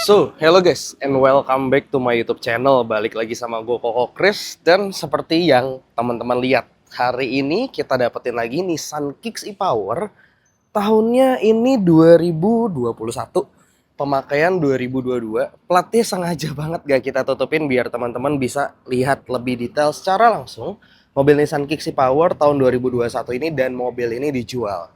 Hello guys, and welcome back to my YouTube channel. Balik lagi sama gue Koko Chris. Dan seperti yang teman-teman lihat, hari ini kita dapetin lagi Nissan Kicks e-Power. Tahunnya ini 2021, pemakaian 2022. Platnya sengaja banget gak kita tutupin biar teman-teman bisa lihat lebih detail secara langsung mobil Nissan Kicks e-Power tahun 2021 ini, dan mobil ini dijual.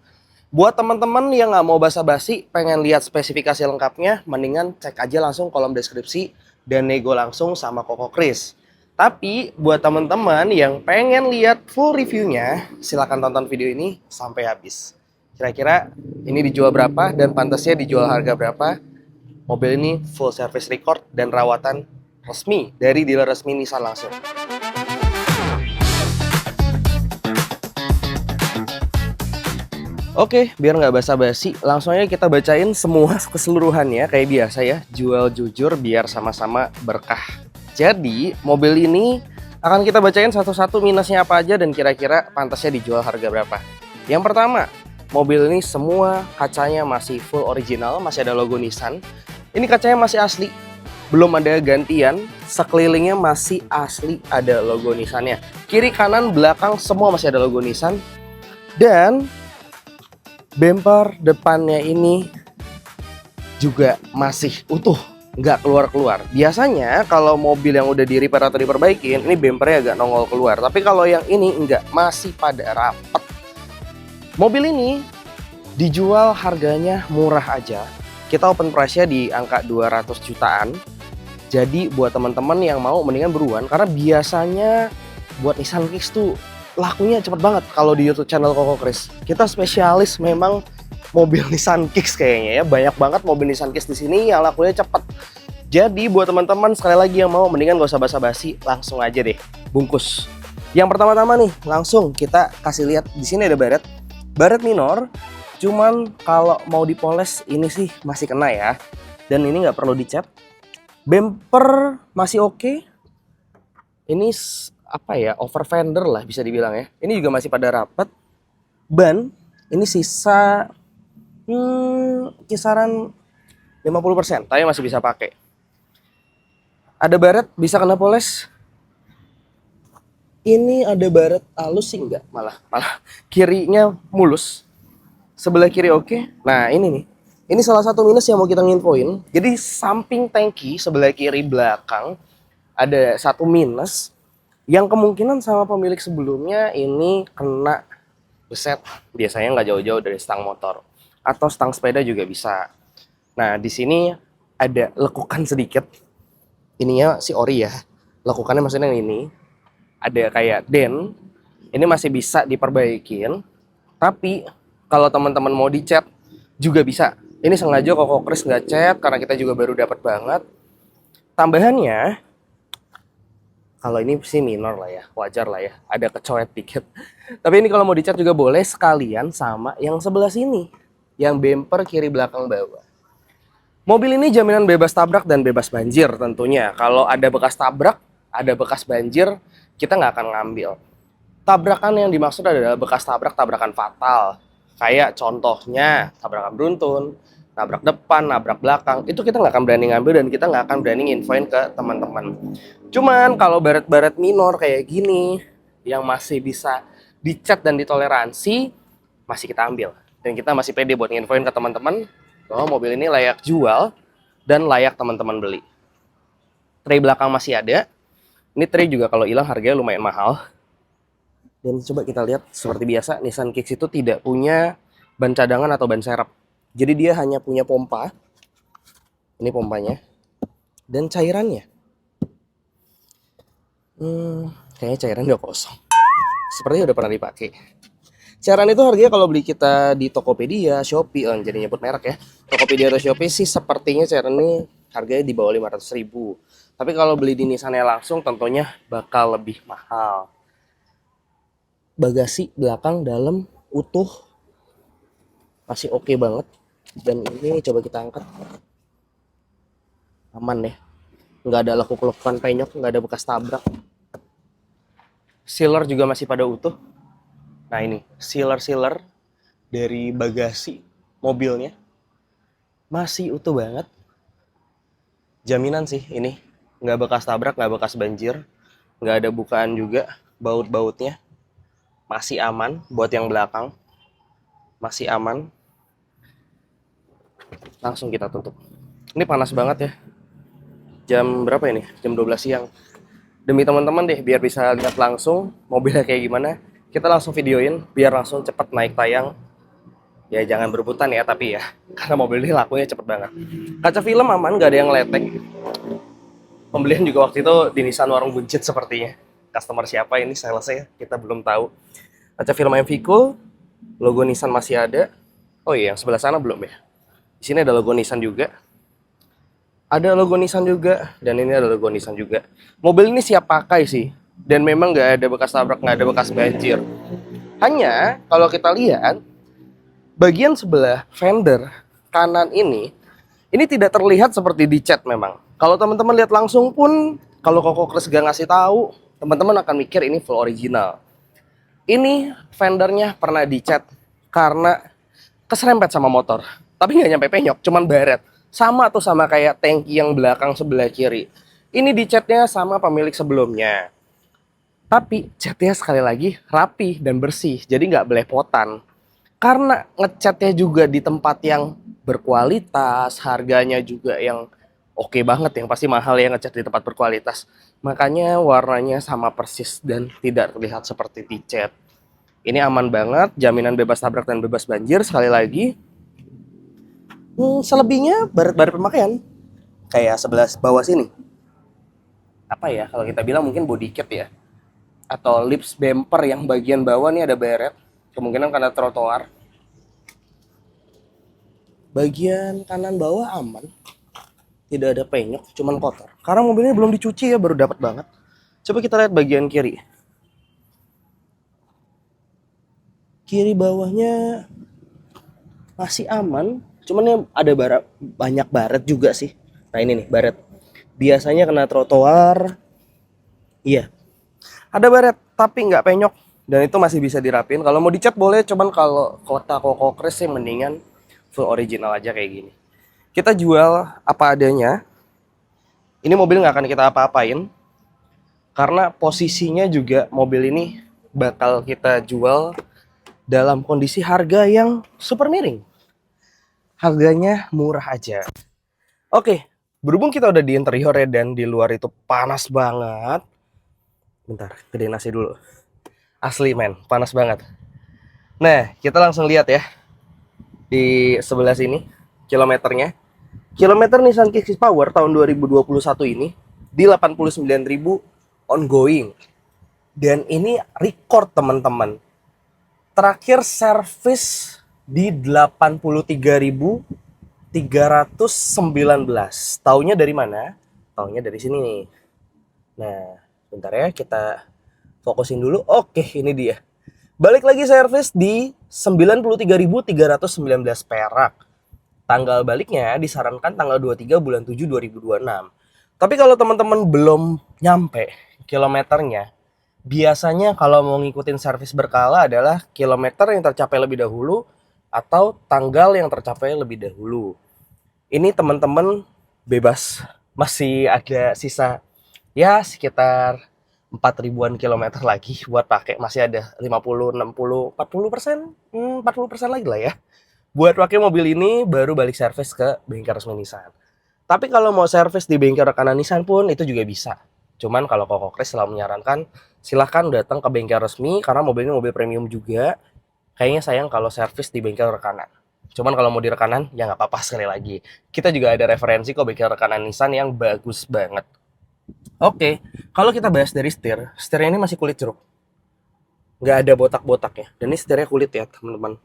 Buat teman-teman yang nggak mau basa-basi, pengen lihat spesifikasi lengkapnya, mendingan cek aja langsung kolom deskripsi dan nego langsung sama Koko Chris. Tapi buat teman-teman yang pengen lihat full reviewnya, silahkan tonton video ini sampai habis. Kira-kira ini dijual berapa dan pantasnya dijual harga berapa? Mobil ini full service record dan rawatan resmi dari dealer resmi Nissan langsung. Oke, biar nggak basa-basi, langsung aja kita bacain semua keseluruhannya kayak biasa ya. Jual jujur biar sama-sama berkah. Jadi, mobil ini akan kita bacain satu-satu minusnya apa aja dan kira-kira pantasnya dijual harga berapa. Yang pertama, mobil ini semua kacanya masih full original, masih ada logo Nissan. Ini kacanya masih asli, belum ada gantian, sekelilingnya masih asli ada logo Nissan-nya. Kiri, kanan, belakang semua masih ada logo Nissan. Dan bumper depannya ini juga masih utuh, nggak keluar-keluar. Biasanya kalau mobil yang udah di-repair atau diperbaikin, ini bumpernya agak nongol keluar. Tapi kalau yang ini enggak, masih pada rapet. Mobil ini dijual harganya murah aja. Kita open price-nya di angka 200 jutaan. Jadi buat teman-teman yang mau mendingan buruan, karena biasanya buat Nissan Kicks tuh lakunya cepet banget kalau di YouTube channel Koko Chris. Kita spesialis memang mobil Nissan Kicks kayaknya ya. Banyak banget mobil Nissan Kicks di sini yang lakunya cepet. Jadi buat teman-teman sekali lagi yang mau mendingan gak usah basa-basi, langsung aja deh bungkus. Yang pertama-tama nih, langsung kita kasih lihat di sini ada baret minor. Cuman kalau mau dipoles ini sih masih kena ya. Dan ini nggak perlu dicat. Bumper masih oke. Ini apa ya, over fender lah bisa dibilang ya. Ini juga masih pada rapat. Ban ini sisa kisaran 50%, tapi masih bisa pakai. Ada baret bisa kena poles. Ini ada baret halus sih enggak, malah kirinya mulus. Sebelah kiri oke. Nah, ini nih. Ini salah satu minus yang mau kita nginfoin. Jadi samping tangki sebelah kiri belakang ada satu minus yang kemungkinan sama pemilik sebelumnya ini kena beset, biasanya nggak jauh-jauh dari stang motor atau stang sepeda juga bisa. Nah, di sini ada lekukan sedikit. Ininya si ori ya. Lekukannya maksudnya ini ada kayak dent. Ini masih bisa diperbaikin. Tapi kalau teman-teman mau dicat juga bisa. Ini sengaja Koko Chris nggak cat karena kita juga baru dapat banget. Tambahannya, kalau ini sih minor lah ya, wajar lah ya, ada kecoet dikit. Tapi ini kalau mau dicat juga boleh sekalian sama yang sebelah sini, yang bumper kiri belakang bawah. Mobil ini jaminan bebas tabrak dan bebas banjir tentunya. Kalau ada bekas tabrak, ada bekas banjir, kita nggak akan ngambil. Tabrakan yang dimaksud adalah bekas tabrakan fatal. Kayak contohnya tabrakan beruntun, nabrak depan, nabrak belakang, itu kita nggak akan berani ngambil dan kita nggak akan berani nginfoin ke teman-teman. Cuman kalau baret-baret minor kayak gini yang masih bisa dicat dan ditoleransi, masih kita ambil. Dan kita masih pede buat nginfoin ke teman-teman bahwa mobil ini layak jual dan layak teman-teman beli. Tray belakang masih ada. Ini tray juga kalau hilang harganya lumayan mahal. Dan coba kita lihat, seperti biasa Nissan Kicks itu tidak punya ban cadangan atau ban serep. Jadi dia hanya punya pompa. Ini pompanya. Dan cairannya. Kayaknya cairan udah kosong. Sepertinya udah pernah dipakai. Cairan itu harganya kalau beli kita di Tokopedia, Shopee, jadi nyebut merek ya. Tokopedia atau Shopee sih sepertinya cairan ini harganya di bawah 500.000. Tapi kalau beli di Nissan-nya langsung tentunya bakal lebih mahal. Bagasi belakang dalam utuh, masih oke banget. Dan ini coba kita angkat, aman ya, nggak ada lekuk-lekukan penyok, nggak ada bekas tabrak. Sealer juga masih pada utuh. Nah, ini sealer dari bagasi mobilnya masih utuh banget. Jaminan sih ini, nggak bekas tabrak, nggak bekas banjir, nggak ada bukaan juga, baut-bautnya masih aman. Buat yang belakang masih aman. Langsung kita tutup. Ini panas banget ya, jam berapa ini? Jam 12 siang. Demi teman-teman deh, biar bisa lihat langsung mobilnya kayak gimana, kita langsung videoin biar langsung cepet naik tayang. Ya jangan berebutan ya, tapi ya karena mobil ini lakunya cepet banget. Kaca film aman, nggak ada yang letek. Pembelian juga waktu itu di Nissan Warung Buncit sepertinya. Customer siapa ini salesnya kita belum tahu. Kaca film MV Cool, logo Nissan masih ada. Oh iya, yang sebelah sana belum ya. Di sini ada logo Nissan juga. Ada logo Nissan juga, dan ini ada logo Nissan juga. Mobil ini siap pakai sih, dan memang nggak ada bekas tabrak, nggak ada bekas banjir. Hanya kalau kita lihat bagian sebelah fender kanan ini tidak terlihat seperti dicat memang. Kalau teman-teman lihat langsung pun, kalau Koko Kres gak ngasih tahu, teman-teman akan mikir ini full original. Ini fendernya pernah dicat karena keserempet sama motor, tapi nggak nyampe penyok, cuman baret. Sama tuh sama kayak tangki yang belakang sebelah kiri. Ini dicatnya sama pemilik sebelumnya. Tapi catnya sekali lagi rapi dan bersih, jadi nggak belepotan. Karena ngecatnya juga di tempat yang berkualitas, harganya juga yang oke banget, yang pasti mahal ya ngecat di tempat berkualitas. Makanya warnanya sama persis dan tidak terlihat seperti dicat. Ini aman banget, jaminan bebas tabrak dan bebas banjir. Sekali lagi, selebihnya baret-baret pemakaian kayak sebelah bawah sini. Apa ya kalau kita bilang mungkin body kit ya, atau lips bumper yang bagian bawah nih ada baret, kemungkinan karena trotoar. Bagian kanan bawah aman, tidak ada penyok, cuman kotor karena mobilnya belum dicuci ya, baru dapat banget. Coba kita lihat bagian kiri. Kiri bawahnya masih aman, cuman ya ada banyak baret juga sih. Nah ini nih baret, biasanya kena trotoar. Iya, ada baret tapi nggak penyok, dan itu masih bisa dirapin. Kalau mau dicat boleh, cuman kalau kota Koko Kres sih mendingan full original aja kayak gini. Kita jual apa adanya. Ini mobil nggak akan kita apa-apain, karena posisinya juga mobil ini bakal kita jual dalam kondisi harga yang super miring. Harganya murah aja. Oke, berhubung kita udah di interior ya, dan di luar itu panas banget. Bentar, gedein AC dulu. Asli men, panas banget. Nah, kita langsung lihat ya. Di sebelah sini, kilometernya. Kilometer Nissan Kicks Power tahun 2021 ini di 89.000 ongoing. Dan ini record teman-teman. Terakhir servis di 83.319. Taunya dari mana? Taunya dari sini nih. Nah, bentar ya, kita fokusin dulu. Oke, ini dia. Balik lagi servis di 93.319 perak. Tanggal baliknya disarankan tanggal 23 bulan 7 2026. Tapi kalau teman-teman belum nyampe kilometernya, biasanya kalau mau ngikutin servis berkala adalah kilometer yang tercapai lebih dahulu atau tanggal yang tercapai lebih dahulu. Ini teman-teman bebas, masih ada sisa ya sekitar 4.000-an kilometer lagi buat pakai. Masih ada 50, 60, 40%, 40% lagi lah ya buat pakai mobil ini, baru balik servis ke bengkel resmi Nissan. Tapi kalau mau servis di bengkel rekanan Nissan pun itu juga bisa. Cuman kalau Koko Kres selalu menyarankan silahkan datang ke bengkel resmi, karena mobil ini mobil premium juga. Kayaknya sayang kalau servis di bengkel rekanan. Cuman kalau mau di rekanan ya nggak apa-apa. Sekali lagi, kita juga ada referensi kok bengkel rekanan Nissan yang bagus banget. Oke, kalau kita bahas dari setirnya ini masih kulit jeruk, nggak ada botak-botaknya. Dan ini setirnya kulit ya teman-teman,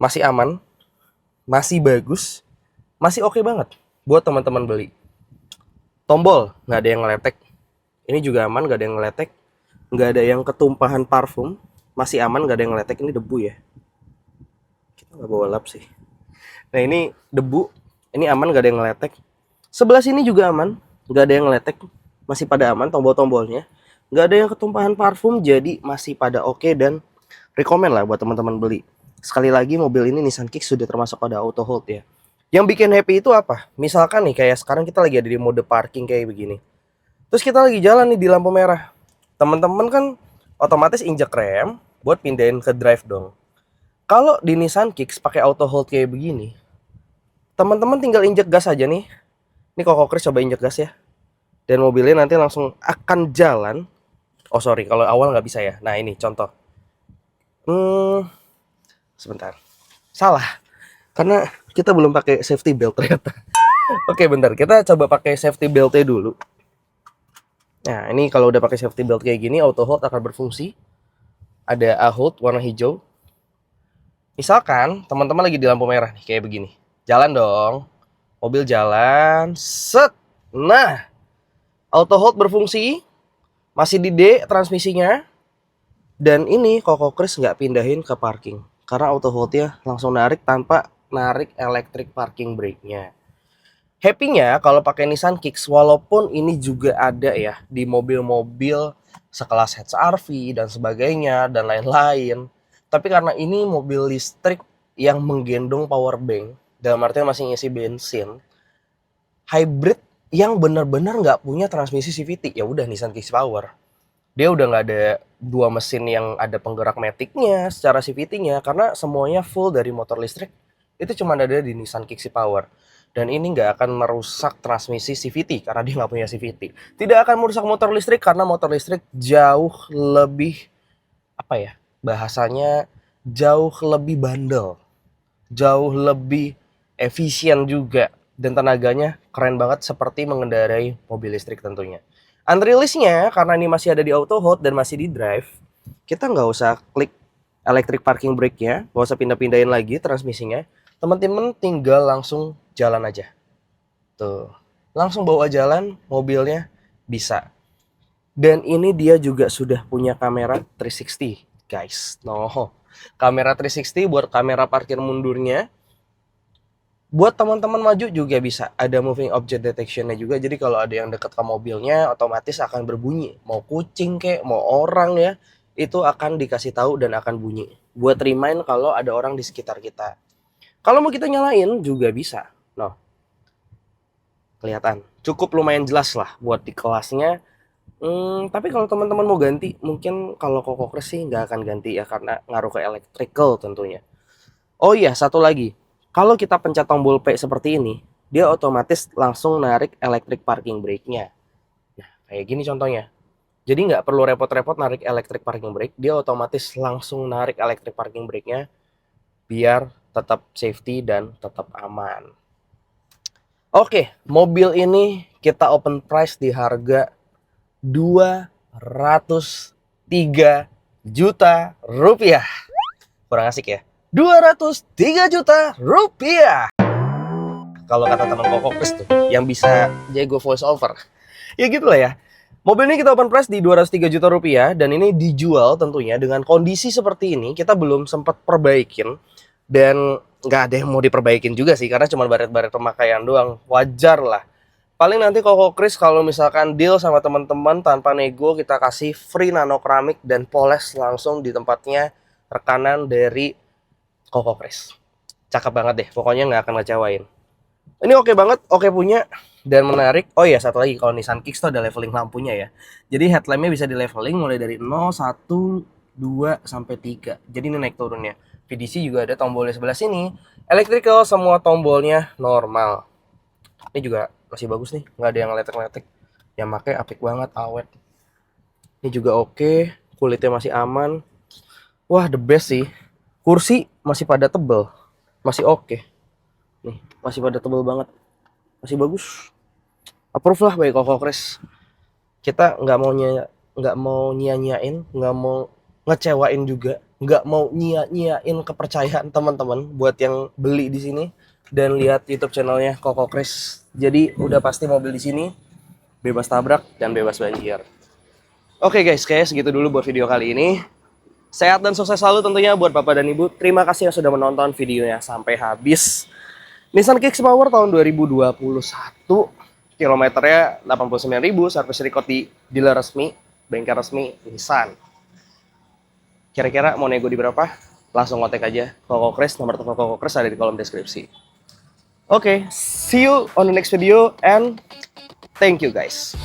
masih aman, masih bagus, masih oke banget buat teman-teman beli. Tombol nggak ada yang ngeletek, ini juga aman, nggak ada yang ngeletek, nggak ada yang ketumpahan parfum, masih aman, nggak ada yang ngeletek. Ini debu ya, kita nggak bawa lap sih. Nah ini debu, ini aman, nggak ada yang ngeletek. Sebelah sini juga aman, nggak ada yang ngeletek, masih pada aman tombol-tombolnya, nggak ada yang ketumpahan parfum, jadi masih pada oke dan rekomen lah buat teman-teman beli. Sekali lagi, mobil ini Nissan Kicks sudah termasuk pada auto hold ya. Yang bikin happy itu apa? Misalkan nih kayak sekarang kita lagi ada di mode parking kayak begini. Terus kita lagi jalan nih di lampu merah. Teman-teman kan otomatis injek rem buat pindahin ke drive dong. Kalau di Nissan Kicks pakai auto hold kayak begini, teman-teman tinggal injek gas aja nih. Ini Koko Chris coba injek gas ya. Dan mobilnya nanti langsung akan jalan. Oh sorry, kalau awal nggak bisa ya. Nah ini contoh. Sebentar. Salah. Karena kita belum pakai safety belt ternyata. Oke bentar, kita coba pakai safety beltnya dulu. Nah ini kalau udah pakai safety belt kayak gini, auto hold akan berfungsi. Ada A hold warna hijau. Misalkan teman-teman lagi di lampu merah nih kayak begini. Jalan dong. Mobil jalan. Set. Nah, auto hold berfungsi. Masih di D transmisinya. Dan ini Koko Chris nggak pindahin ke parking. Karena auto hold-nya langsung narik tanpa narik electric parking brake-nya. Happy-nya kalau pakai Nissan Kicks, walaupun ini juga ada ya di mobil-mobil sekelas HRV dan sebagainya dan lain-lain. Tapi karena ini mobil listrik yang menggendong power bank, dalam artinya masih ngisi bensin, hybrid yang benar-benar nggak punya transmisi CVT, ya udah Nissan Kicks Power. Dia udah nggak ada dua mesin yang ada penggerak matic-nya secara CVT-nya, karena semuanya full dari motor listrik. Itu cuma ada di Nissan Kicks Power. Dan ini nggak akan merusak transmisi CVT karena dia nggak punya CVT. Tidak akan merusak motor listrik karena motor listrik jauh lebih, apa ya, bahasanya jauh lebih bandel, jauh lebih efisien juga, dan tenaganya keren banget seperti mengendarai mobil listrik tentunya. Unrelease-nya karena ini masih ada di auto hold dan masih di drive, kita nggak usah klik electric parking brake-nya, nggak usah pindah-pindahin lagi transmisinya. Teman-teman tinggal langsung jalan aja. Tuh, langsung bawa jalan mobilnya bisa. Dan ini dia juga sudah punya kamera 360, guys. No, kamera 360 buat kamera parkir mundurnya. Buat teman-teman maju juga bisa. Ada moving object detection-nya juga. Jadi kalau ada yang dekat ke mobilnya, otomatis akan berbunyi. Mau kucing kek, mau orang ya, itu akan dikasih tahu dan akan bunyi. Buat remind kalau ada orang di sekitar kita. Kalau mau kita nyalain juga bisa. No, kelihatan. Cukup lumayan jelas lah buat di kelasnya. Tapi kalau teman-teman mau ganti, mungkin kalau Koko Chris sih nggak akan ganti ya, karena ngaruh ke electrical tentunya. Oh iya, satu lagi. Kalau kita pencet tombol P seperti ini, dia otomatis langsung narik electric parking brake-nya. Nah, kayak gini contohnya. Jadi nggak perlu repot-repot narik electric parking brake, dia otomatis langsung narik electric parking brake-nya biar tetap safety dan tetap aman. Oke, mobil ini kita open price di harga 203 juta rupiah. Kurang asik ya? 203 juta rupiah. Kalau kata teman Koko Chris tuh, yang bisa jago voice over. Ya gitu lah ya. Mobil ini kita open price di 203 juta rupiah. Dan ini dijual tentunya dengan kondisi seperti ini. Kita belum sempat perbaikin. Dan nggak ada yang mau diperbaikin juga sih, karena cuma baret-baret pemakaian doang. Wajar lah. Paling nanti Koko Chris kalau misalkan deal sama teman-teman tanpa nego, kita kasih free nano keramik dan poles langsung di tempatnya rekanan dari Koko Chris. Cakep banget deh, pokoknya nggak akan ngecewain. Ini oke banget, oke punya dan menarik. Oh iya, satu lagi, kalau Nissan Kicks tuh ada leveling lampunya ya. Jadi headlampnya bisa di leveling mulai dari 0, 1, 2, sampai 3. Jadi ini naik turunnya. VDC juga ada tombolnya sebelah sini. Electrical semua tombolnya normal. Ini juga masih bagus nih, nggak ada yang letek-letek. Yang pakai apik banget, awet. Ini juga oke, kulitnya masih aman. Wah, the best sih. Kursi masih pada tebel, masih oke. Nih, masih pada tebel banget, masih bagus. Approve lah baik Koko Chris. Kita nggak mau nyia-nyiain, nggak mau ngecewain juga, nggak mau nyia-nyiain kepercayaan teman-teman buat yang beli di sini dan lihat YouTube channelnya Koko Chris. Jadi udah pasti mobil di sini bebas tabrak dan bebas banjir. Oke guys, kayak segitu dulu buat video kali ini. Sehat dan sukses selalu tentunya buat Bapak dan Ibu. Terima kasih yang sudah menonton videonya sampai habis. Nissan Kicks Power tahun 2021. Kilometernya 89.000, service record di dealer resmi, bengkel resmi Nissan. Kira-kira mau nego di berapa? Langsung kontak aja Koko Chris, nomor telepon Koko Chris ada di kolom deskripsi. Oke, see you on the next video and thank you guys.